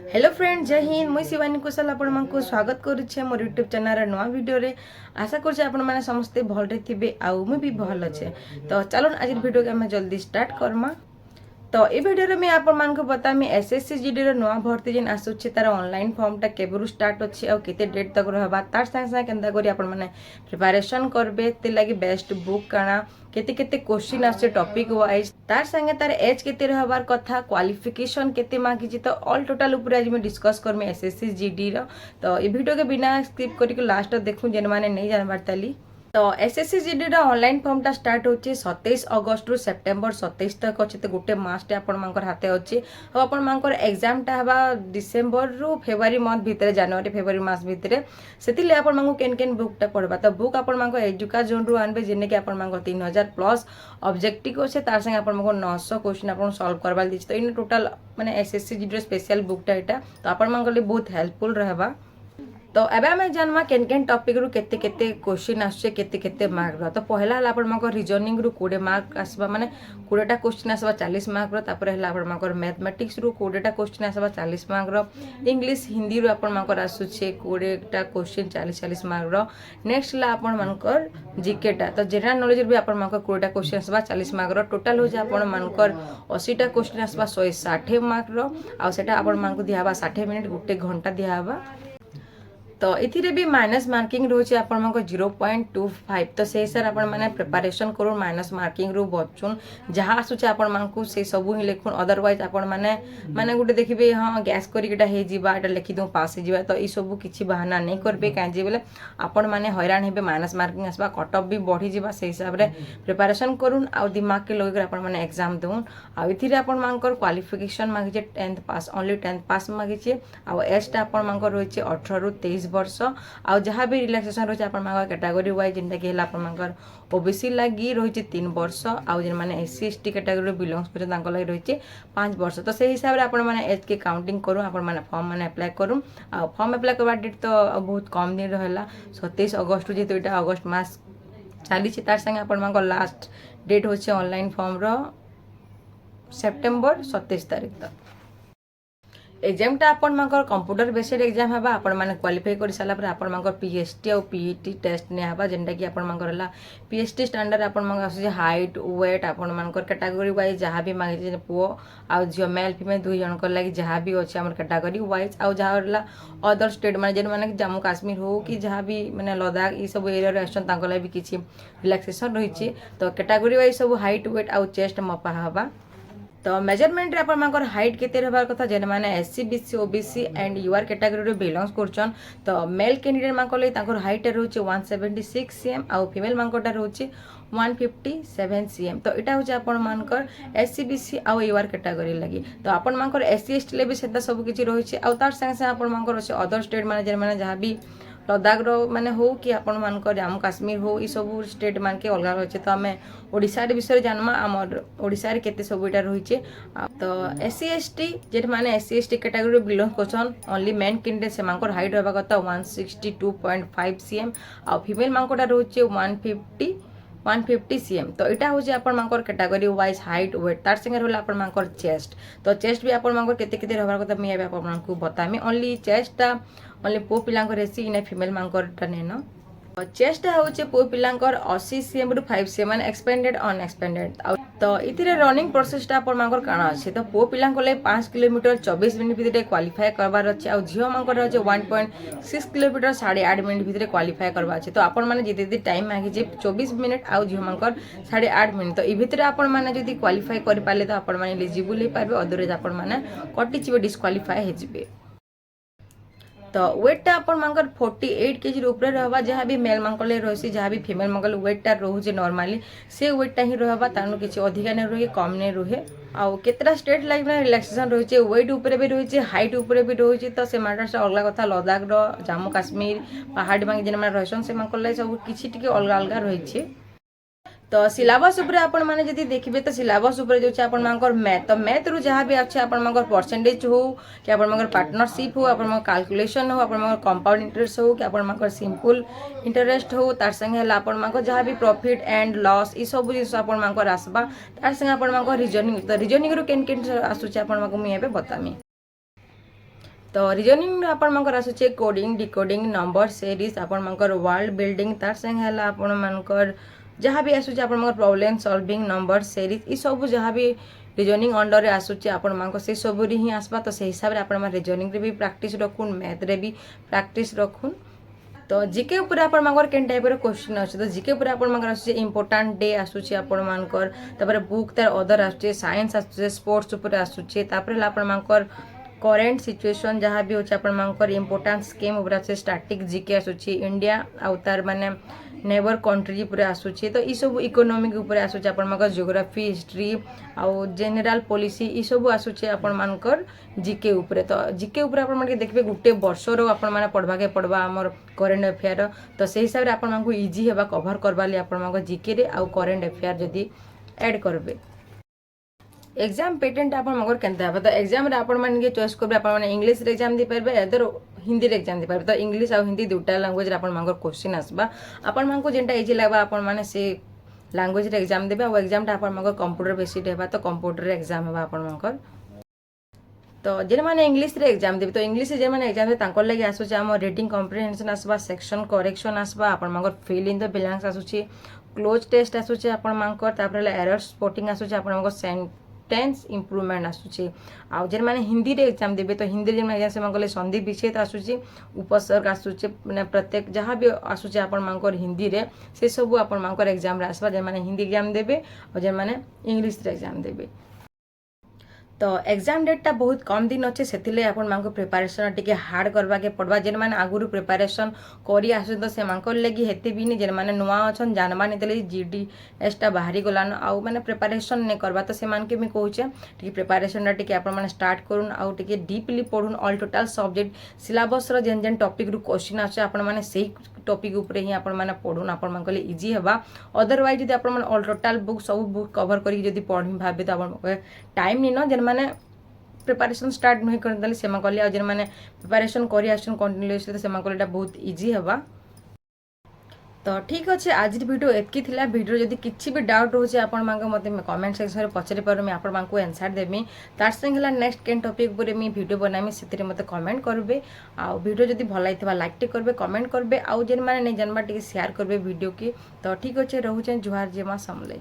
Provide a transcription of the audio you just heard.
Hello friend, जय हिंद। मुई शिवानी कुशल आपको स्वागत करुच्छे मोर यूट्यूब चैनल नुआ वीडियो रे। आशा कर समस्ते भलरे थे आउ मुझे भी भल अच्छे। तो चलो आज वीडियो के आम जल्दी स्टार्ट करमा। तो ये वीडियो में आपको बतामी एसएससी जीडी नुआ भर्ती जेन आसूचे तार ऑनलाइन फॉर्मटा केबरू स्टार्ट अच्छे और केते डेट तक रहबा तार संगे संगे केंता करी आपण माने प्रिपरेशन करबे ते लागि बेस्ट बुक काना केते केते क्वेश्चन आसे टॉपिक वाइज तार संगे तार एज केते रहबार कथा क्वालिफिकेशन केते मांगी तो ऑल टोटल ऊपर आज मैं डिस्कस करमी एसएससी जीडी रो। तो ये वीडियो के बिना स्किप करके लास्ट देखूं जेन माने नहीं जानबार ताली। तो एसएससी जीडी ऑनलाइन फॉर्मटा स्टार्ट होची 27 अगस्त रु सेप्टेम्बर 27 तक अच्छे। तो गोटे मासटे आपंकर हाथ अच्छे और आपंकर एग्जामटा हवा डिसेम्बर रु फेब्रुआरी मंथ भितर जनवरी फेब्रुआरी मास भितर से आपको केन केन बुकटा पढ़वा। तो बुक आप एजुका जोन रु आनबे जेने कि आप 3000 प्लस ऑब्जेक्टिव अच्छे तार संगे आपको 900 क्वेश्चन आप सॉल्व करवा दी। तो इन टोटल मैंने एसएससी जीडी स्पेशल बुकटा यहाँ तो आप बहुत हेल्पफुल रहबा। तो एबे आम जानमा केन केन टॉपिक रु केते केते क्वेश्चन आछे केते केते मार्क रो। तो पहला हला आपन रीजनिंग रु 20 मार्क आसबा माने 20टा क्वेश्चन आसबा 40 मार्क रो। तापर हला आपन मैथमेटिक्स रु 20टा क्वेश्चन आसबा 40 मार्क रो। इंग्लिश हिंदी रु आपन आसुछे 20टा क्वेश्चन 40 मार्क रो। नेक्स्ट हला आपन जीकेटा तो जनरल नॉलेज भी आपन 20टा क्वेश्चन आसबा 40 मार्क रो। टोटल हो जे आपन 80टा क्वेश्चन आसबा 160 मार्क रो। आ सेटा आपन दियाबा 60 मिनिट गोटे घंटा दियाबा। तो इथिरे भी माइनस मार्किंग रोचे आपण 0.25। तो से सर आपण माने प्रिपरेशन करू माइनस मार्किंग रू बचुन जहाँ आसुचे आपण मानकु से सब ही लिखुन। अदरवाइज आपण माने माने गुटे देखिबे हाँ गैस करिटा हे जिबा एटा लिखि दउ पास हे जिबा। तो ई सब किछि बहाना नहीं करबे काहे जे बोले आपण माने हैरान हेबे माइनस मार्किंग आसबा कट ऑफ भी बढ़ी जिबा। से हिसाब रे प्रिपरेशन करून आ दिमाग के लगे आपण माने एग्जाम दउन। आ इथिरे आपण मानकर क्वालिफिकेशन मागिचे 10th पास ओनली 10th पास मागिचे। आ एज टा आपण मानकर रोचे 18 रु 23 वर्ष। आ जहाँ भी रिलैक्सेशन रोचे आपण कैटेगरी वाइज जेनटा कि हला आपण ओबीसी लगी रही 3 वर्ष। आउ जेन माने एससी एसटी कैटेगरी बिलोंग्स करछन तांको लगी रही 5 वर्ष। तो से हिसाब रे आपण माने एज के काउंटिंग करू आपण माने फॉर्म माने अप्लाई करू। आ फॉर्म अप्लाई करबा डेट तो बहुत कम दिन रहला 27 अगस्त जेतो एटा अगस्त मास चली तार संगे आपण लास्ट डेट होचे ऑनलाइन फॉर्म रो सेप्टेम्बर 27 तारीख तक। एग्जामटा आपनकर कंप्यूटर बेस्ड एग्जाम हवा। आपण माने क्वालिफाई कर साला पर आपण मानकर पीएसटी और पीईटी टेस्ट ने हवा जेंटा कि आपण मानकर हला पीएसटी स्टैंडर्ड आपण मानकर आसे हाइट वेट आपण मानकर कैटेगरी वाइज जहाँ भी मांगे पुओ आ झियो मेल फीमेल दुई जनकर लागि जहाँ भी अच्छे हमर कैटेगरी वाइज आ जहाँ हला अदर स्टेट माने जेन माने जम्मू काश्मीर हो कि जहाँ भी माने लद्दाख ई सब एरिया रे आछन तांको लागि भी किछि रिलैक्सेशन रहिछि। तो कैटेगरी वाइज सब हाइट वेट आ चेस्ट मपा हवा। तो मेजरमेंट रे आपण हाइट केते रहबार कथा जेन माने SC BC OBC and UR category रे बिलोंग्स करछन। तो मेल कैंडिडेट मानक ले तांकर हाइट रहउचे 176 सीएम आ फीमेल मानकटा रहउचे 157 सीएम। तो इटा होचे आपण मानकर एससी बीसी आ यूआर कैटेगरी लगी। तो आपण मानकर एससी एसटी ले भी सेता सब किछि रहिছে। आ तार संगे संगे आपण मानकर अछि अदर स्टेट माने जेन माने जहाँ भी लद्दाख रो माने हो कि आपण मानकर जम्मू काश्मीर हो ई सब स्टेट मान के अलग रही। तो आम ओडिशा विषय जानमा आमर ओडिशा रे केते सब इटा रही। तो एससी एसटी जेट माने एससी एसटी कैटेगरी बिलोंग करछन ओनली मेन कैंडिडेट से मानकर हाइट रहबा कथा 162.5 सीएम आ फीमेल मानकटा रहउचे 150 सीएम। तो इटा होचे आपण मानकर कैटेगरी वाइज हाइट वेट तार संगे रहला आपण मानकर चेस्ट। तो चेस्ट भी आपण मानकर केते केते रहबार कथा मैं आपण मानकू बतामी। ओनली चेस्टटा ओनली पो पिलांकर रेसी इने फीमेल मानकरटा नेनो। चेस्ट होचे पो पिलांकर 80 सीएम रु 5 सीएम माने एक्सपेंडेड अनएक्सपेंडेड। तो इथिरे रनिंग प्रोसेसटा आपण मानकर काना अछि। तो पो पिलांकर ले 5 किलोमीटर 24 मिनिट भितर क्वालिफाई करबार अछि। आ झियो मानकर अछि 1.6 किलोमीटर 8.5 मिनिट भितर क्वालिफाई करबा अछि। तो आपण माने जेते टाइम मांगे जे 24 मिनिट आ झियो मानकर 8.5 मिनिट। तो इ भितर आपण माने जदी क्वालिफाई कर पाले तो आपण माने एलिजिबल हे पारबे। अदरवाइज आपण माने कटि चिबे डिस्क्वालिफाई हे जिबे। तो वेटटा आपण मानकर 48 केजी ऊपर रहबा। जहाँ भी मेल मानकर रही जहाँ भी फीमेल मानकर वेटटा रोचे नॉर्मली से वेटटा ही रहबा। तानु किछि अधिका नै रहे कम नै रहे। आ केतरा स्टेट लाइक में रिलैक्सेशन रही वेट ऊपर भी रही हाइट ऊपर भी रही। तो से मैटरटा अलग कथा लद्दाख रो जम्मू काश्मीर पहाड़ मांगे जेन माने रहसन से मानकर सब किछि टिके अलग अलग रही। तो सिलेबस ऊपर आपण माने जदी देखिबे तो सिलेबस ऊपर जो आपण मानकर मैथ। तो मैथ रु जहाँ भी अच्छे आपण मानकर परसेंटेज हो कि आपण मानकर पार्टनरशिप हो आपण मानकर कैलकुलेशन हो आपण मानकर कंपाउंड इंटरेस्ट हो कि आपण मानकर सिंपल इंटरेस्ट हो तार संगे हला आपण मानकर जहाँ भी प्रॉफिट एंड लॉस ई सब जिस आपण मानकर आसबा। तार संगे आपण मानकर रीजनिंग। तो रीजनिंग रु केन केन आसुचे आपण मानकर मुई एबे बतामी। तो रिजनिंग आपण मानकर आसुचे कोडिंग डिकोडिंग नंबर सीरीज आपण मानकर वर्ल्ड बिल्डिंग तार संग हला आपण मानकर जहाँ भी आसुचे आपण मानकर प्रॉब्लम सॉल्विंग नंबर सीरीज ई सब जहाँ भी रिजनिंग अंडर रे आसुचे आपण मानकर से सब री ही आसबा तो से हिसाब रे आपण मान रिजनिंग रे भी प्रैक्टिस रखुन मैथ रे भी प्रैक्टिस रखुन तो जीके ऊपर आपण मानकर केन टाइप रे क्वेश्चन अछि तो जीके ऊपर आपण मानकर आसुचे इंपोर्टेंट डे आसुचे आपण मानकर तापर बुक तार अदर आसुचे साइंस आसुचे स्पोर्ट्स ऊपर आसुचे तापर आपण मानकर करेंट सिचुएशन जहाँ भी होचे आपण मानकर इंपोर्टेंट स्कीम ऊपर आसुचे स्टैटिक जीके आसुचे इंडिया आउ तार माने नेबर कंट्री ऊपर आसुचे तो ई सब इकोनॉमिक ऊपर आसुचे आपण मानकर ज्योग्राफी हिस्ट्री आउ जनरल पॉलिसी ई सब आसुचे आपण मानकर जीके ऊपर तो जीके ऊपर आपण माने देखबे गुटे वर्ष रो आपण माने पढवा के पड़बा हमर करेंट अफेयर तो से हिसाब रे आपण मानकु इजी हेबा कवर करबा ले आपण मानकर जीके रे आउ करेंट अफेयर जदी ऐड करबे एग्जाम पेटेंट आपण मगर केनता हेबा तो एग्जाम रे आपण मान के चॉइस करबे आपण माने इंग्लिश रे एग्जाम दे परबे अदर हिंदी रे एग्जाम दे परबे तो इंग्लिश और हिंदी दुटा लैंग्वेज रे आपण मगर क्वेश्चन आसबा आपण मान को जेंटा इजी लागबा आपण माने से लैंग्वेज रे एग्जाम देबे और एग्जाम टा आपण मगर कंप्यूटर बेसिड हेबा तो कंप्यूटर रे एग्जाम हेबा आपण मगर तो जे माने इंग्लिश रे एग्जाम देबे तो इंग्लिश जे माने एग्जाम दे तांकर लागि आसुचे हम रीडिंग कॉम्प्रिहेंशन आसबा सेक्शन करेक्शन आसबा आपण मगर फिल इन द ब्लैंक्स आसुचे क्लोज टेस्ट आसुचे आपण मगर तापर एरर स्पॉटिंग आसुचे आपण मगर सेंटेंस इंप्रूवमेंट आसुचे आ जे माने हिंदी रे एग्जाम देबे तो हिंदी रे एग्जाम से मंगले संधि विच्छेद आसुचे उपसर्ग आसुचे माने प्रत्येक जहाँ भी आसुचे आपण मगर हिंदी रे से सब आपण मगर एग्जाम रे आसबा जे माने हिंदी एग्जाम देबे और जे माने इंग्लिश रे एग्जाम देबे तो एग्जाम डेटा बहुत कम दिन अच्छे से आपण मानक प्रिपरेशन टिके हार्ड करवा के पड़वा जेन माने आगुरु प्रिपरेशन करी आसु तो से मानकर लगी हेते भी नहीं जेन माने नुआ अछन जानबा नहीं तले जीडीएस टा बाहरी गलान आउ माने प्रिपरेशन नहीं करवा तो से मान के मैं कहूचे टिके प्रिपरेशन टिके आपण माने स्टार्ट करूँ आउ टिके डीपली पढ़ुन ऑल टोटल सब्जेक्ट सिलेबस रो जेन जेन टॉपिक रु क्वेश्चन आछे आपण माने सेही टॉपिक ऊपर ही आपण माने पढ़ुन आपण मान कहले इजी हेबा अदरवाइज जदी आपण माने ऑल टोटल बुक सब बुक कवर करी जदी पढ़ी भाबे तो आपण टाइम नहीं न जेन माने प्रिपरेशन स्टार्ट नहीं कर से कहले आ जेन माने प्रिपरेशन करी आछन कंटिन्यूअसली तो से कहले बहुत इजी हेबा तो ठीक अच्छे आज वीडियो एतकी थिला वीडियो जदी किछि भी डाउट रोचे आपण मांगे मते कमेंट सेक्शन रे पचरि पर मैं आपण मांको आंसर देबी तार संग हला नेक्स्ट केन टॉपिक पर मैं वीडियो बनामी सेतिरे मते कमेंट करबे आ वीडियो जदी भल लाइतबा लाइक टे करबे कमेंट करबे आ जेन माने नै जानबा टिके शेयर करबे वीडियो की तो ठीक अच्छे रहउछन जुहार जेमा समले।